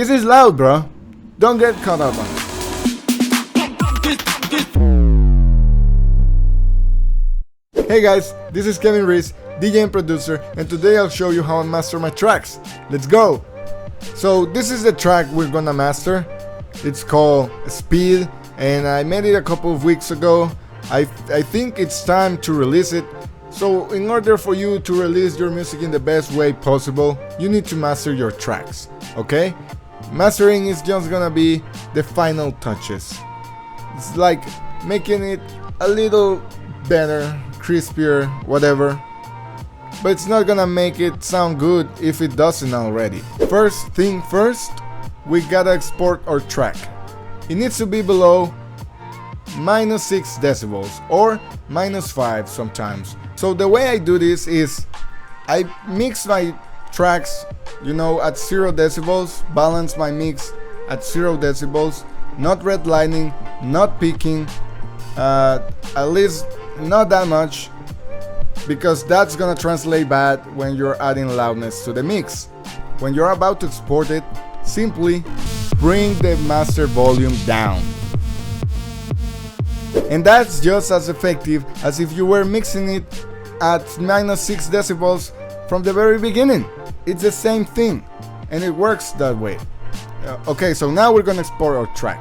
This is loud, bro. Don't get caught up on it. Hey guys, this is Kevin Reese, DJ and producer, and today I'll show you how I master my tracks. Let's go! So this is the track we're gonna master. It's called Speed, and I made it a couple of weeks ago. I think it's time to release it. So in order for you to release your music in the best way possible, you need to master your tracks, okay? Mastering is just gonna be the final touches. It's like making it a little better, crispier, whatever. But it's not gonna make it sound good if it doesn't already. First thing first, we gotta export our track. It needs to be below -6 decibels or -5 sometimes. So the way I do this is I mix my tracks, at 0 decibels, balance my mix at 0 decibels, not redlining, not peaking, at least not that much, because that's gonna translate bad when you're adding loudness to the mix. When you're about to export it, simply bring the master volume down. And that's just as effective as if you were mixing it at -6 decibels from the very beginning. It's the same thing, and it works that way. Okay, so now we're gonna export our track.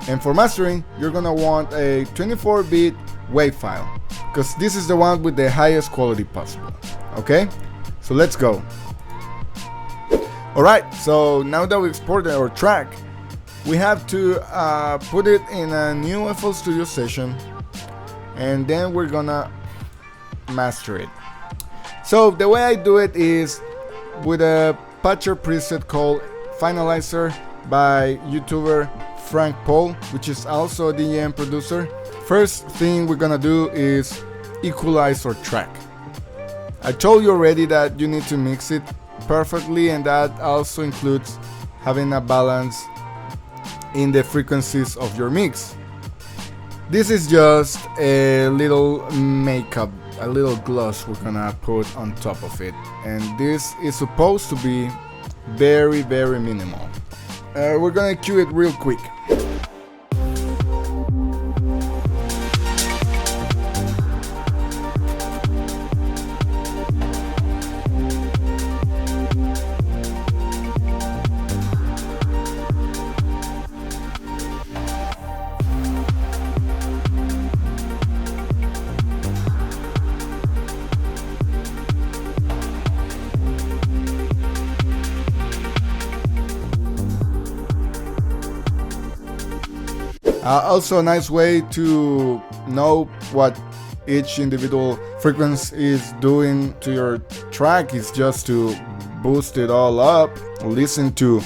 And for mastering, you're gonna want a 24-bit WAV file, because this is the one with the highest quality possible. Okay, so let's go. Alright, so now that we exported our track, we have to put it in a new FL Studio session, and then we're gonna master it. So the way I do it is with a patcher preset called Finalizer by YouTuber Frank Paul, which is also a DJ and producer. First thing we're gonna do is equalize our track. I told you already that you need to mix it perfectly, and that also includes having a balance in the frequencies of your mix. This is just a little makeup, a little gloss we're gonna put on top of it, and this is supposed to be very, very minimal. We're gonna cue it real quick. Also, a nice way to know what each individual frequency is doing to your track is just to boost it all up, listen to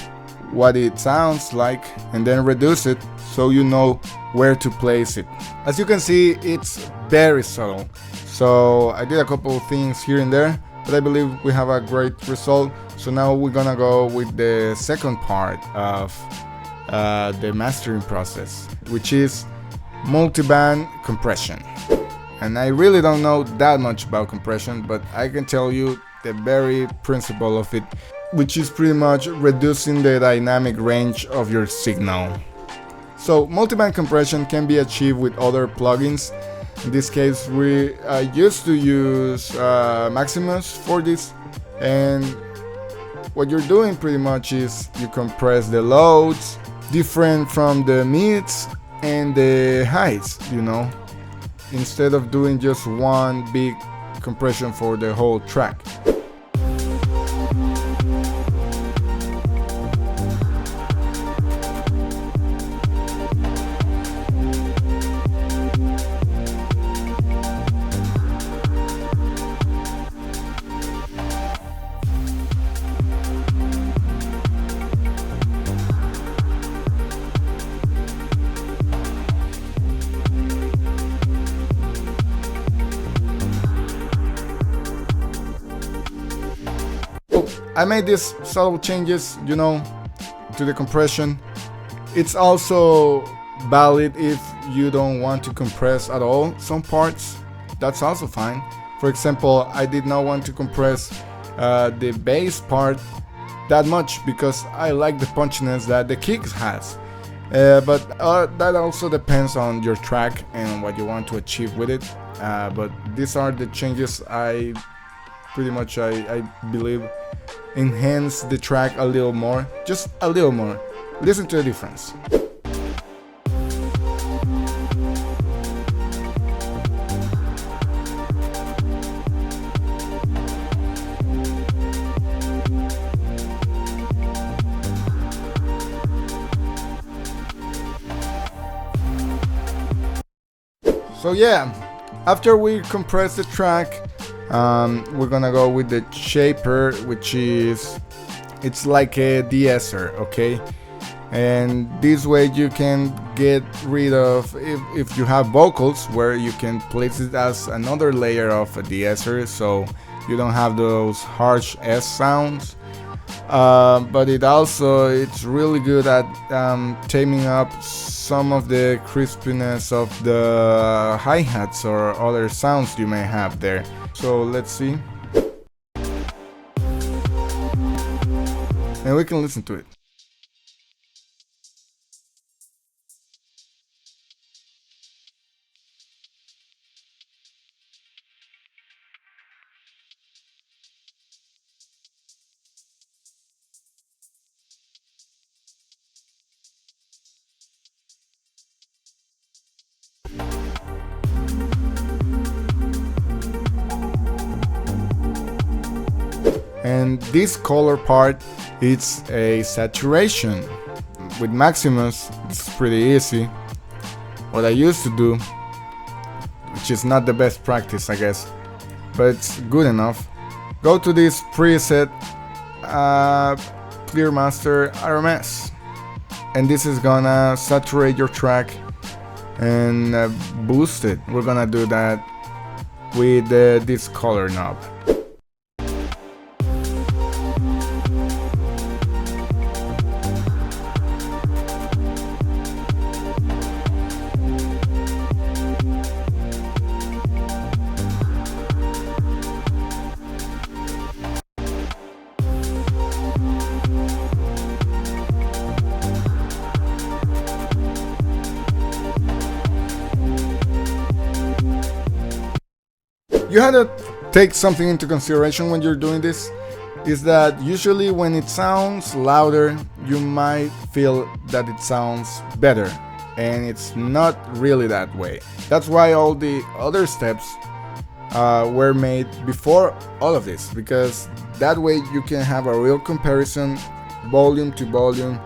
what it sounds like, and then reduce it so you know where to place it. As you can see, it's very subtle. So I did a couple of things here and there, but I believe we have a great result. So now we're gonna go with the second part of the mastering process, which is multiband compression. And I really don't know that much about compression, but I can tell you the very principle of it, which is pretty much reducing the dynamic range of your signal. So multiband compression can be achieved with other plugins. In this case, we used to use Maximus for this, and what you're doing pretty much is you compress the lows different from the mids and the highs, instead of doing just one big compression for the whole track. I made these subtle changes, to the compression. It's also valid if you don't want to compress at all some parts. That's also fine. For example, I did not want to compress the bass part that much because I like the punchiness that the kicks has. But that also depends on your track and what you want to achieve with it. But these are the changes I believe enhance the track a little more, just a little more. Listen to the difference. So yeah, after we compress the track, we're gonna go with the shaper, which is, it's like a de-esser, okay? And this way you can get rid of, if you have vocals, where you can place it as another layer of a de-esser, so you don't have those harsh S sounds. But it's really good at taming up some of the crispiness of the hi-hats or other sounds you may have there. So let's see. And we can listen to it. And this color part, it's a saturation. With Maximus, it's pretty easy. What I used to do, which is not the best practice, I guess, but it's good enough. Go to this preset, Clear Master RMS, and this is gonna saturate your track and boost it. We're gonna do that with this color knob. You have to take something into consideration when you're doing this, is that usually when it sounds louder, you might feel that it sounds better, and it's not really that way. That's why all the other steps were made before all of this, because that way you can have a real comparison, volume to volume,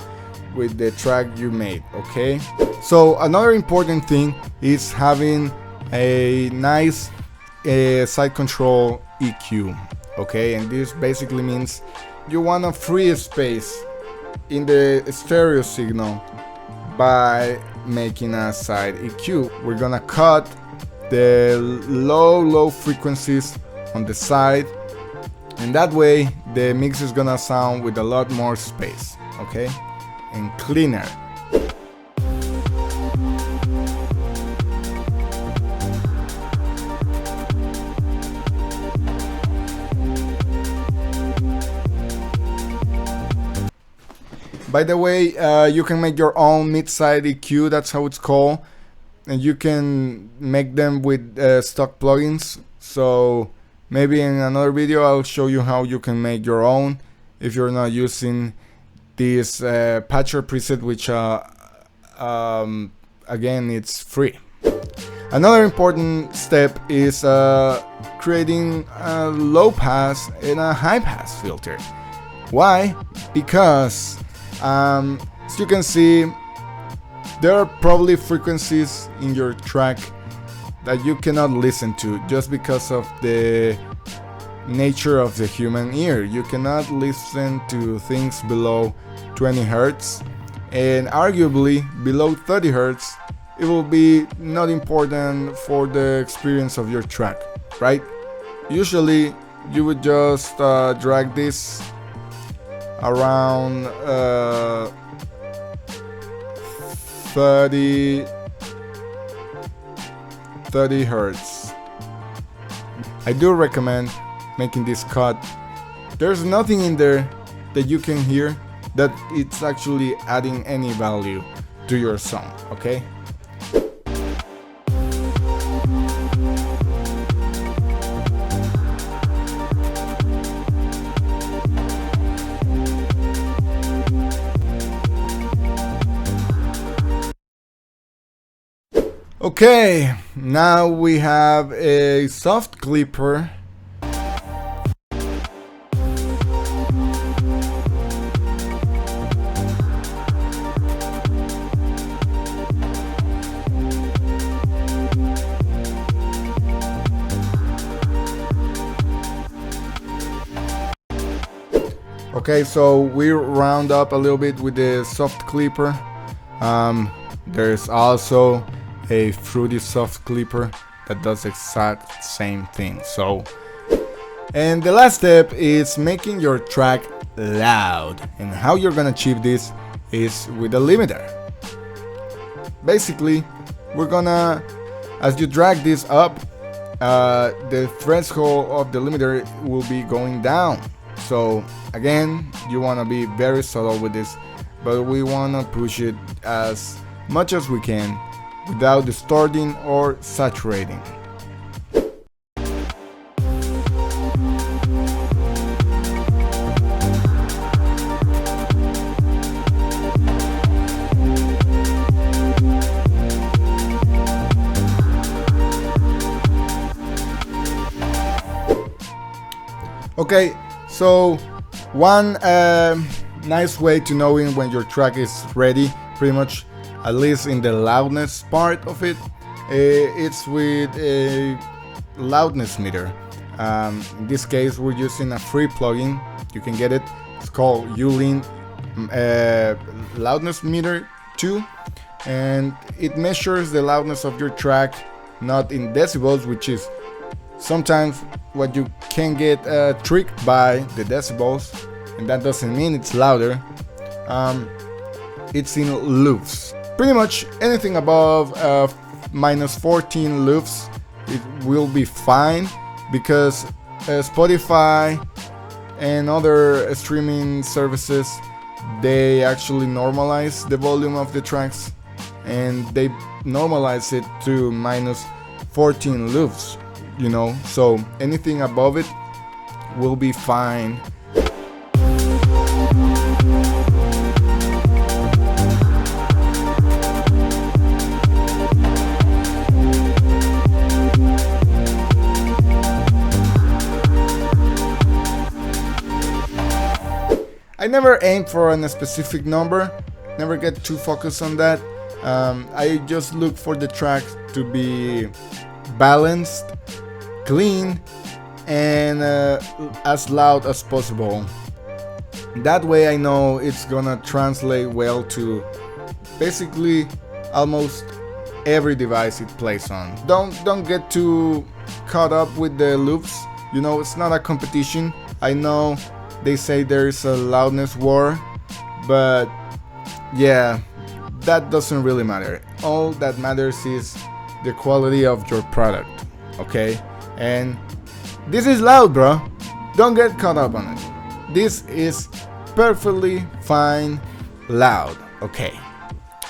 with the track you made, okay? So another important thing is having a nice side control EQ, okay? And this basically means you want a free space in the stereo signal by making a side EQ. We're gonna cut the low frequencies on the side, and that way the mix is gonna sound with a lot more space, okay? And cleaner. By the way, you can make your own mid-side EQ, that's how it's called, and you can make them with stock plugins. So maybe in another video I'll show you how you can make your own if you're not using this patcher preset, which again, it's free. Another important step is creating a low pass and a high pass filter. Why? Because as you can see, there are probably frequencies in your track that you cannot listen to just because of the nature of the human ear. You cannot listen to things below 20 Hertz, and arguably below 30 Hertz it will be not important for the experience of your track, right? Usually you would just drag this around 30 Hertz. I do recommend making this cut. There's nothing in there that you can hear that it's actually adding any value to your song, okay? Okay, now we have a soft clipper. Okay, so we round up a little bit with the soft clipper. There's also a fruity soft clipper that does the exact same thing. And the last step is making your track loud, and how you're gonna achieve this is with a limiter. Basically, we're gonna, as you drag this up, the threshold of the limiter will be going down. So again, you want to be very subtle with this, but we want to push it as much as we can without distorting or saturating. Okay, so one nice way to knowing when your track is ready, pretty much, at least in the loudness part of it, it's with a loudness meter. In this case, we're using a free plugin. You can get it. It's called Ulin Loudness Meter 2, and it measures the loudness of your track, not in decibels, which is sometimes what you can get tricked by the decibels, and that doesn't mean it's louder. It's in loops. Pretty much anything above minus 14 loops, it will be fine, because Spotify and other streaming services, they actually normalize the volume of the tracks, and they normalize it to minus 14 loops, you know, so anything above it will be fine. I never aim for a specific number, never get too focused on that. I just look for the track to be balanced, clean, and as loud as possible. That way I know it's gonna translate well to basically almost every device it plays on. Don't get too caught up with the loops, you know, it's not a competition. I know they say there's a loudness war, but yeah, that doesn't really matter. All that matters is the quality of your product, okay? And this is loud, bro. Don't get caught up on it. This is perfectly fine loud, okay?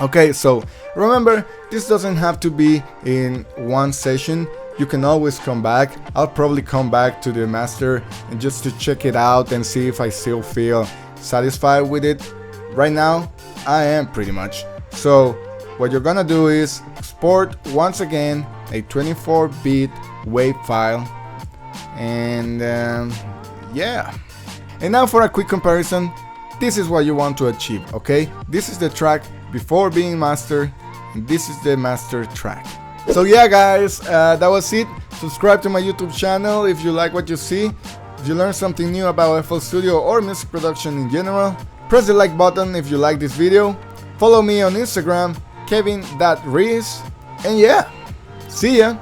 Okay, so remember, this doesn't have to be in one session. You can always come back. I'll probably come back to the master and just to check it out and see if I still feel satisfied with it. Right now, I am pretty much. So what you're gonna do is export once again a 24-bit wave file, and yeah. And now for a quick comparison, this is what you want to achieve, okay? This is the track before being mastered, and this is the master track. So yeah guys, that was it. Subscribe to my YouTube channel if you like what you see. If you learned something new about FL Studio or music production in general. Press the like button if you like this video. Follow me on Instagram, kevin.rees. And yeah, see ya!